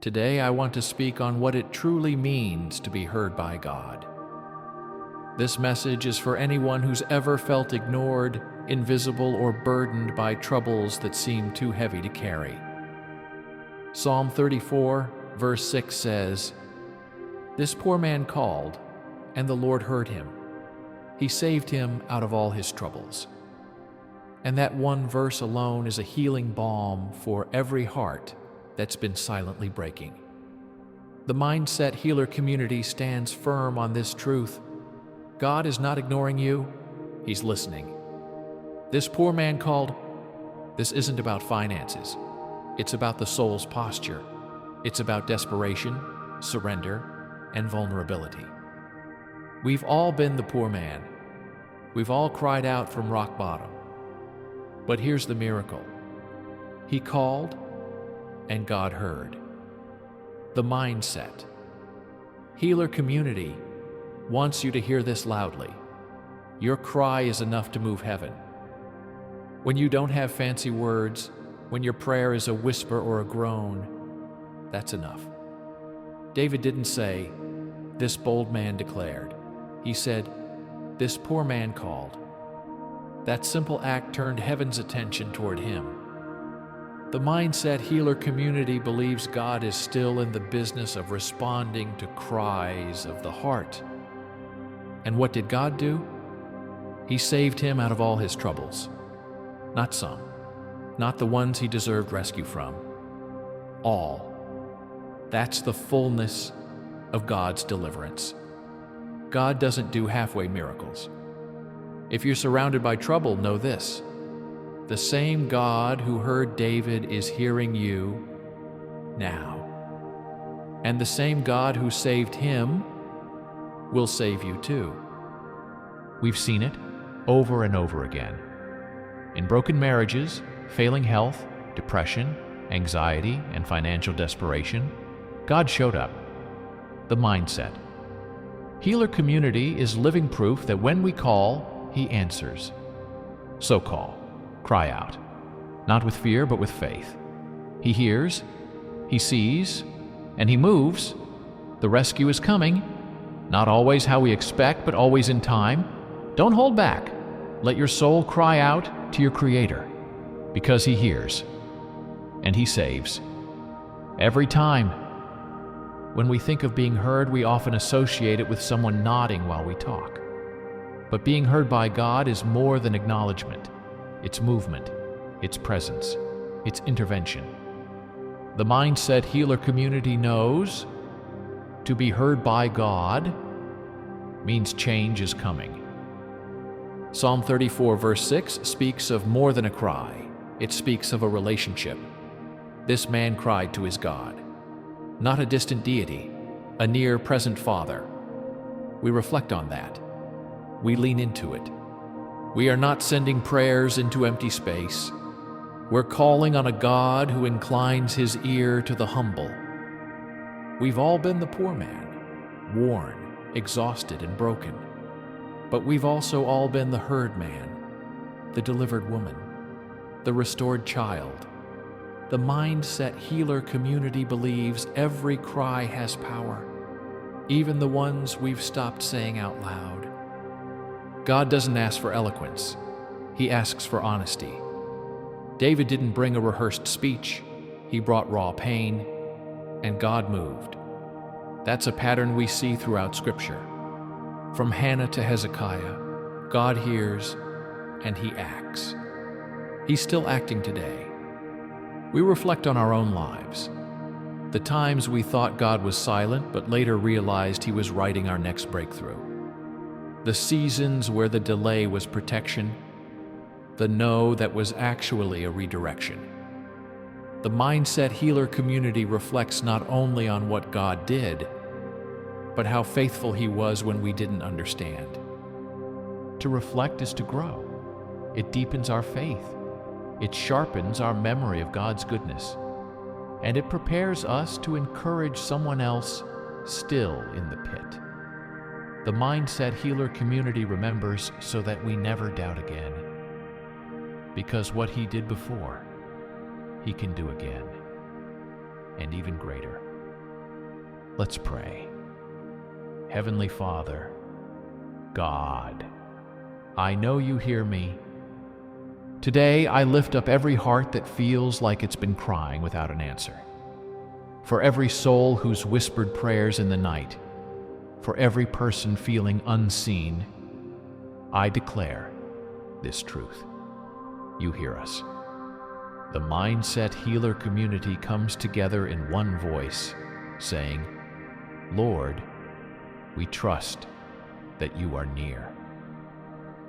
Today I want to speak on what it truly means to be heard by God. This message is for anyone who's ever felt ignored, invisible, or burdened by troubles that seem too heavy to carry. Psalm 34, verse 6 says, "This poor man called, and the Lord heard him. He saved him out of all his troubles." And that one verse alone is a healing balm for every heart that's been silently breaking. The Mindset Healer community stands firm on this truth. God is not ignoring you, He's listening. This poor man called, this isn't about finances. It's about the soul's posture. It's about desperation, surrender, and vulnerability. We've all been the poor man. We've all cried out from rock bottom. But here's the miracle. He called, and God heard. The Mindset Healer community wants you to hear this loudly. Your cry is enough to move heaven. When you don't have fancy words, when your prayer is a whisper or a groan, that's enough. David didn't say, "This bold man declared." He said, "This poor man called." That simple act turned heaven's attention toward him. The Mindset Healer community believes God is still in the business of responding to cries of the heart. And what did God do? He saved him out of all his troubles. Not some, not the ones he deserved rescue from. All. That's the fullness of God's deliverance. God doesn't do halfway miracles. If you're surrounded by trouble, know this. The same God who heard David is hearing you now. And the same God who saved him will save you too. We've seen it over and over again. In broken marriages, failing health, depression, anxiety, and financial desperation, God showed up. The Mindset Healer community is living proof that when we call, He answers. So call. Cry out, not with fear, but with faith. He hears, He sees, and He moves. The rescue is coming, not always how we expect, but always in time. Don't hold back. Let your soul cry out to your Creator, because He hears, and He saves. Every time. When we think of being heard, we often associate it with someone nodding while we talk. But being heard by God is more than acknowledgement. It's movement, it's presence, it's intervention. The Mindset Healer community knows to be heard by God means change is coming. Psalm 34 verse 6 speaks of more than a cry. It speaks of a relationship. This man cried to his God, not a distant deity, a near present Father. We reflect on that. We lean into it. We are not sending prayers into empty space. We're calling on a God who inclines His ear to the humble. We've all been the poor man, worn, exhausted, and broken. But we've also all been the heard man, the delivered woman, the restored child. The Mindset Healer community believes every cry has power, even the ones we've stopped saying out loud. God doesn't ask for eloquence. He asks for honesty. David didn't bring a rehearsed speech. He brought raw pain, and God moved. That's a pattern we see throughout Scripture. From Hannah to Hezekiah, God hears and He acts. He's still acting today. We reflect on our own lives. The times we thought God was silent, but later realized He was writing our next breakthrough. The seasons where the delay was protection, the no that was actually a redirection. The Mindset Healer community reflects not only on what God did, but how faithful He was when we didn't understand. To reflect is to grow. It deepens our faith. It sharpens our memory of God's goodness. And it prepares us to encourage someone else still in the pit. The Mindset Healer community remembers so that we never doubt again. Because what He did before, He can do again, and even greater. Let's pray. Heavenly Father, God, I know you hear me. Today I lift up every heart that feels like it's been crying without an answer. For every soul who's whispered prayers in the night, for every person feeling unseen, I declare this truth. You hear us. The Mindset Healer community comes together in one voice, saying, Lord, we trust that you are near.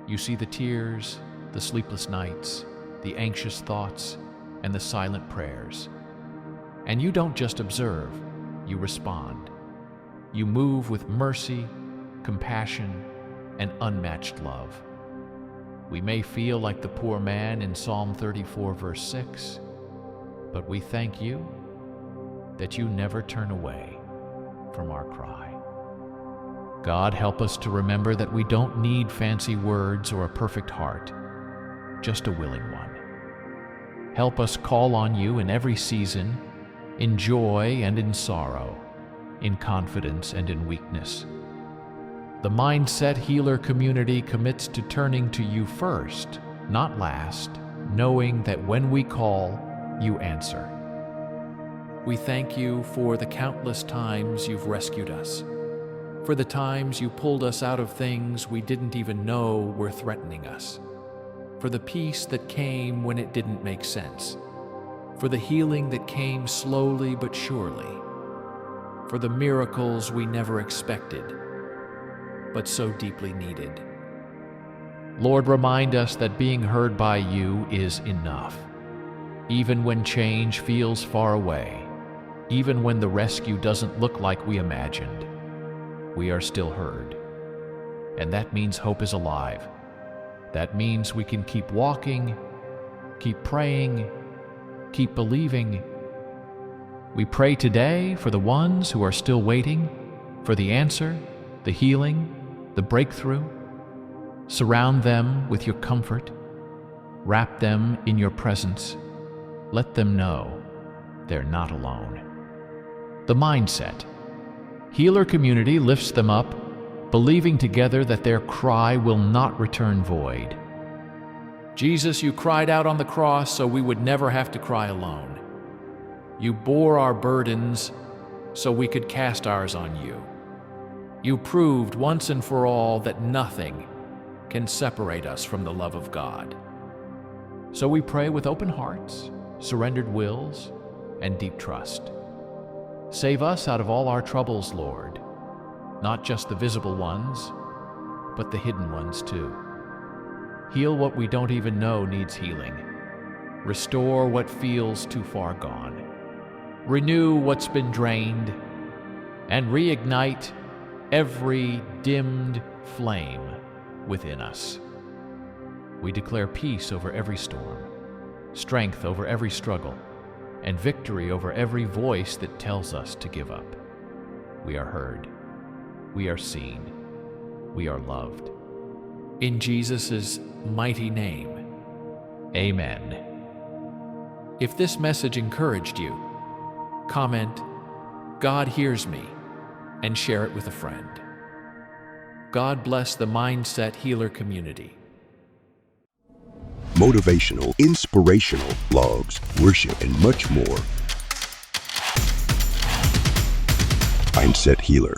You see the tears, the sleepless nights, the anxious thoughts, and the silent prayers. And you don't just observe, you respond. You move with mercy, compassion, and unmatched love. We may feel like the poor man in Psalm 34, verse 6, but we thank you that you never turn away from our cry. God, help us to remember that we don't need fancy words or a perfect heart, just a willing one. Help us call on you in every season, in joy and in sorrow, in confidence and in weakness. The Mindset Healer community commits to turning to you first, not last, knowing that when we call, you answer. We thank you for the countless times you've rescued us, for the times you pulled us out of things we didn't even know were threatening us, for the peace that came when it didn't make sense, for the healing that came slowly but surely, for the miracles we never expected, but so deeply needed. Lord, remind us that being heard by you is enough. Even when change feels far away, even when the rescue doesn't look like we imagined, we are still heard. And that means hope is alive. That means we can keep walking, keep praying, keep believing. We pray today for the ones who are still waiting, for the answer, the healing, the breakthrough. Surround them with your comfort. Wrap them in your presence. Let them know they're not alone. The Mindset Healer community lifts them up, believing together that their cry will not return void. Jesus, you cried out on the cross so we would never have to cry alone. You bore our burdens so we could cast ours on you. You proved once and for all that nothing can separate us from the love of God. So we pray with open hearts, surrendered wills, and deep trust. Save us out of all our troubles, Lord, not just the visible ones, but the hidden ones too. Heal what we don't even know needs healing. Restore what feels too far gone. Renew what's been drained, and reignite every dimmed flame within us. We declare peace over every storm, strength over every struggle, and victory over every voice that tells us to give up. We are heard. We are seen. We are loved. In Jesus' mighty name, amen. If this message encouraged you, comment, God hears me, and share it with a friend. God bless the Mindset Healer community. Motivational, inspirational, blogs, worship, and much more. Mindset Healer.